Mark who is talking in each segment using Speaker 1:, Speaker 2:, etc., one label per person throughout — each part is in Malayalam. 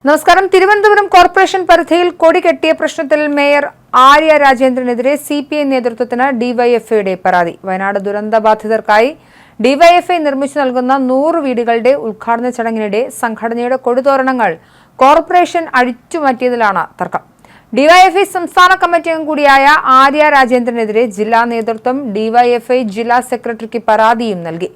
Speaker 1: നമസ്കാരം. തിരുവനന്തപുരം കോർപ്പറേഷൻ പരിധിയിൽ കൊടി കെട്ടിയ പ്രശ്നത്തിൽ മേയർ ആര്യ രാജേന്ദ്രനെതിരെ സിപിഐ നേതൃത്വത്തിന് ഡിവൈഎഫ്ഐയുടെ പരാതി. വയനാട് ദുരന്തബാധിതർക്കായി ഡിവൈഎഫ്ഐ നിർമ്മിച്ചു നൽകുന്ന 100 വീടുകളുടെ ഉദ്ഘാടന ചടങ്ങിനിടെ സംഘടനയുടെ കൊടിതോരണങ്ങൾ കോർപ്പറേഷൻ അഴിച്ചുമാറ്റിയതിലാണ് തർക്കം. ഡിവൈഎഫ്ഐ സംസ്ഥാന കമ്മിറ്റി അംഗം കൂടിയായ ആര്യ രാജേന്ദ്രനെതിരെ ജില്ലാ നേതൃത്വം ഡിവൈഎഫ്ഐ ജില്ലാ സെക്രട്ടറിക്ക് പരാതിയും നൽകി.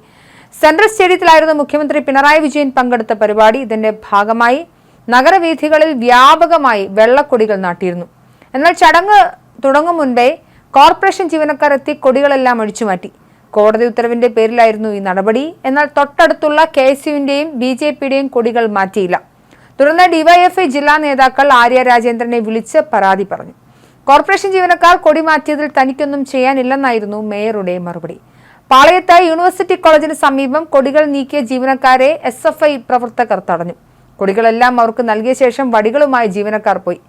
Speaker 1: സെൻട്രൽ സ്റ്റേഡിയത്തിലായിരുന്നു മുഖ്യമന്ത്രി പിണറായി വിജയൻ പങ്കെടുത്ത പരിപാടി. ഇതിന്റെ ഭാഗമായി നഗരവീഥികളിൽ വ്യാപകമായി വെള്ളക്കൊടികൾ നാട്ടിയിരുന്നു. എന്നാൽ ചടങ്ങ് തുടങ്ങും മുൻപേ കോർപ്പറേഷൻ ജീവനക്കാർ എത്തി കൊടികളെല്ലാം അഴിച്ചുമാറ്റി. കോടതി ഉത്തരവിന്റെ പേരിലായിരുന്നു ഈ നടപടി. എന്നാൽ തൊട്ടടുത്തുള്ള കെഎസ്യുവിന്റെയും ബിജെപിയുടെയും കൊടികൾ മാറ്റിയില്ല. തുടർന്ന് ഡിവൈഎഫ്ഐ ജില്ലാ നേതാക്കൾ ആര്യ രാജേന്ദ്രനെ വിളിച്ച് പരാതി പറഞ്ഞു. കോർപ്പറേഷൻ ജീവനക്കാർ കൊടി മാറ്റിയതിൽ തനിക്കൊന്നും ചെയ്യാനില്ലെന്നായിരുന്നു മേയറുടെ മറുപടി. പാളയത്ത് യൂണിവേഴ്സിറ്റി കോളേജിന് സമീപം കൊടികൾ നീക്കിയ ജീവനക്കാരെ എസ്എഫ്ഐ പ്രവർത്തകർ തടഞ്ഞു. കൊടികളെല്ലാം അവർക്ക് നൽകിയ ശേഷം വടികളുമായി ജീവനക്കാർ പോയി.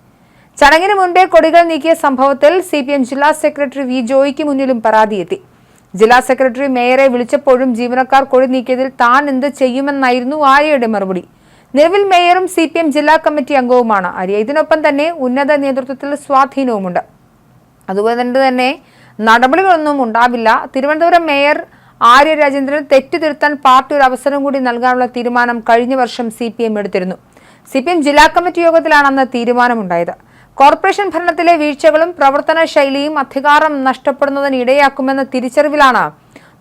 Speaker 1: ചടങ്ങിന് മുൻപേ കൊടികൾ നീക്കിയ സംഭവത്തിൽ സിപിഎം ജില്ലാ സെക്രട്ടറി വി ജോയിക്ക് മുന്നിലും പരാതിയെത്തി. ജില്ലാ സെക്രട്ടറി മേയറെ വിളിച്ചപ്പോഴും ജീവനക്കാർ കൊടി നീക്കിയതിൽ താൻ എന്ത് ചെയ്യുമെന്നായിരുന്നു ആര്യയുടെ മറുപടി. നിലവിൽ മേയറും സിപിഎം ജില്ലാ കമ്മിറ്റി അംഗവുമാണ് ആര്യ. ഇതിനൊപ്പം തന്നെ ഉന്നത നേതൃത്വത്തിൽ സ്വാധീനവുമുണ്ട്. അതുപോലെ തന്നെ നടപടികളൊന്നും ഉണ്ടാവില്ല. തിരുവനന്തപുരം മേയർ ആര്യ രാജേന്ദ്രൻ തെറ്റുതിരുത്താൻ പാർട്ടി ഒരു അവസരം കൂടി നൽകാനുള്ള തീരുമാനം കഴിഞ്ഞ വർഷം സിപിഎം എടുത്തിരുന്നു. സിപിഎം ജില്ലാ കമ്മിറ്റി യോഗത്തിലാണ് അന്ന് തീരുമാനമുണ്ടായത്. കോർപ്പറേഷൻ ഭരണത്തിലെ വീഴ്ചകളും പ്രവർത്തന ശൈലിയും അധികാരം നഷ്ടപ്പെടുന്നതിന് ഇടയാക്കുമെന്ന തിരിച്ചറിവിലാണ്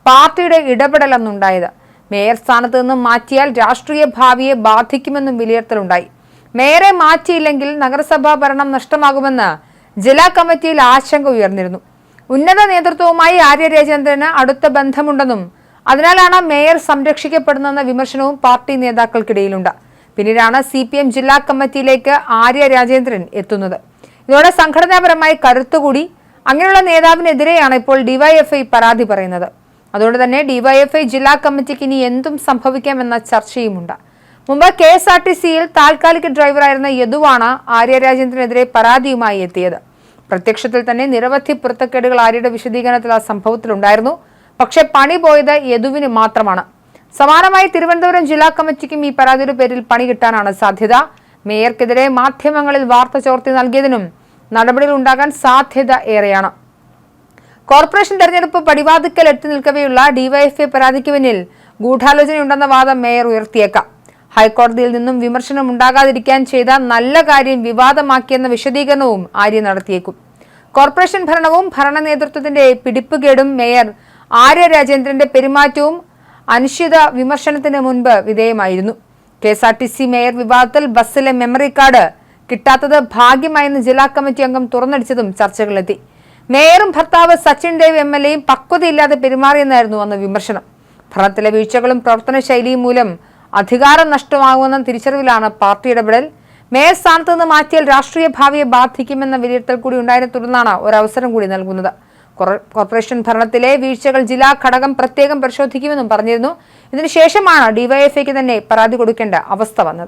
Speaker 1: പാർട്ടിയുടെ ഇടപെടലെന്നുണ്ടായത്. മേയർ സ്ഥാനത്ത് നിന്നും മാറ്റിയാൽ രാഷ്ട്രീയ ഭാവിയെ ബാധിക്കുമെന്നും വിലയിരുത്തലുണ്ടായി. മേയറെ മാറ്റിയില്ലെങ്കിൽ നഗരസഭാ ഭരണം നഷ്ടമാകുമെന്ന് ജില്ലാ കമ്മിറ്റിയിൽ ആശങ്ക ഉയർന്നിരുന്നു. ഉന്നത നേതൃത്വവുമായി ആര്യ രാജേന്ദ്രന് അടുത്ത ബന്ധമുണ്ടെന്നും അതിനാലാണ് മേയർ സംരക്ഷിക്കപ്പെടുന്നതെന്ന വിമർശനവും പാർട്ടി നേതാക്കൾക്കിടയിലുണ്ട്. പിന്നീടാണ് സിപിഎം ജില്ലാ കമ്മിറ്റിയിലേക്ക് ആര്യ രാജേന്ദ്രൻ എത്തുന്നത്. ഇതോടെ സംഘടനാപരമായി കരുത്തുകൂടി. അങ്ങനെയുള്ള നേതാവിനെതിരെയാണ് ഇപ്പോൾ ഡിവൈഎഫ്ഐ പരാതി പറയുന്നത്. അതുകൊണ്ട് തന്നെ ഡിവൈഎഫ്ഐ ജില്ലാ കമ്മിറ്റിക്ക് ഇനി എന്തും സംഭവിക്കാമെന്ന ചർച്ചയുമുണ്ട്. മുമ്പ് KSRTCയിൽ താൽക്കാലിക ഡ്രൈവറായിരുന്ന യദുവാണ് ആര്യ രാജേന്ദ്രനെതിരെ പരാതിയുമായി എത്തിയത്. പ്രത്യക്ഷത്തിൽ തന്നെ നിരവധി പൊരുത്തക്കേടുകൾ ആര്യയുടെ വിശദീകരണത്തിൽ ആ സംഭവത്തിലുണ്ടായിരുന്നു. പക്ഷെ പണി പോയത് യദുവിന് മാത്രമാണ്. സമാനമായി തിരുവനന്തപുരം ജില്ലാ കമ്മിറ്റിക്കും ഈ പരാതിയുടെ പേരിൽ പണി കിട്ടാനാണ് സാധ്യത. മേയർക്കെതിരെ മാധ്യമങ്ങളിൽ വാർത്ത ചോർത്തി നൽകിയതിനും നടപടികൾ ഉണ്ടാകാൻ സാധ്യത ഏറെയാണ്. കോർപ്പറേഷൻ തെരഞ്ഞെടുപ്പ് പടിവാതിക്കൽ എത്തി നിൽക്കവെയുള്ള ഡിവൈഎഫ്ഐ പരാതിക്ക് പിന്നിൽ ഗൂഢാലോചനയുണ്ടെന്ന വാദം മേയർ ഉയർത്തിയേക്കാം. ഹൈക്കോടതിയിൽ നിന്നും വിമർശനം ഉണ്ടാകാതിരിക്കാൻ ചെയ്ത നല്ല കാര്യം വിവാദമാക്കിയെന്ന വിശദീകരണവും ആര്യ നടത്തിയേക്കും. കോർപ്പറേഷൻ ഭരണവും ഭരണ നേതൃത്വത്തിന്റെ പിടിപ്പുകേടും മേയർ ആര്യ രാജേന്ദ്രന്റെ പെരുമാറ്റവും അനിശ്ചിത വിമർശനത്തിന് മുൻപ് വിധേയമായിരുന്നു. KSRTC മേയർ വിവാദത്തിൽ ബസ്സിലെ മെമ്മറി കാർഡ് കിട്ടാത്തത് ഭാഗ്യമായെന്ന് ജില്ലാ കമ്മിറ്റി അംഗം തുറന്നടിച്ചതും ചർച്ചകളിലെത്തി. മേയറും ഭർത്താവ് സച്ചിൻ ദേവ് MLAയും പക്വതയില്ലാതെ പെരുമാറിയെന്നായിരുന്നു അന്ന് വിമർശനം. ഭരണത്തിലെ വീഴ്ചകളും പ്രവർത്തന ശൈലിയും മൂലം അധികാരം നഷ്ടമാകുമെന്ന തിരിച്ചറിവിലാണ് പാർട്ടി ഇടപെടൽ. മേയർ സ്ഥാനത്ത് നിന്ന് മാറ്റിയാൽ രാഷ്ട്രീയ ഭാവിയെ ബാധിക്കുമെന്ന വിലയിരുത്തൽ കൂടി ഉണ്ടായതിനെ തുടർന്നാണ് ഒരവസരം കൂടി നൽകുന്നത്. കോർപ്പറേഷൻ ഭരണത്തിലെ വീഴ്ചകൾ ജില്ലാ ഘടകം പ്രത്യേകം പരിശോധിക്കുമെന്നും പറഞ്ഞിരുന്നു. ഇതിനുശേഷമാണ് ഡിവൈഎഫ്ഐക്ക് തന്നെ പരാതി കൊടുക്കേണ്ട അവസ്ഥ വന്നത്.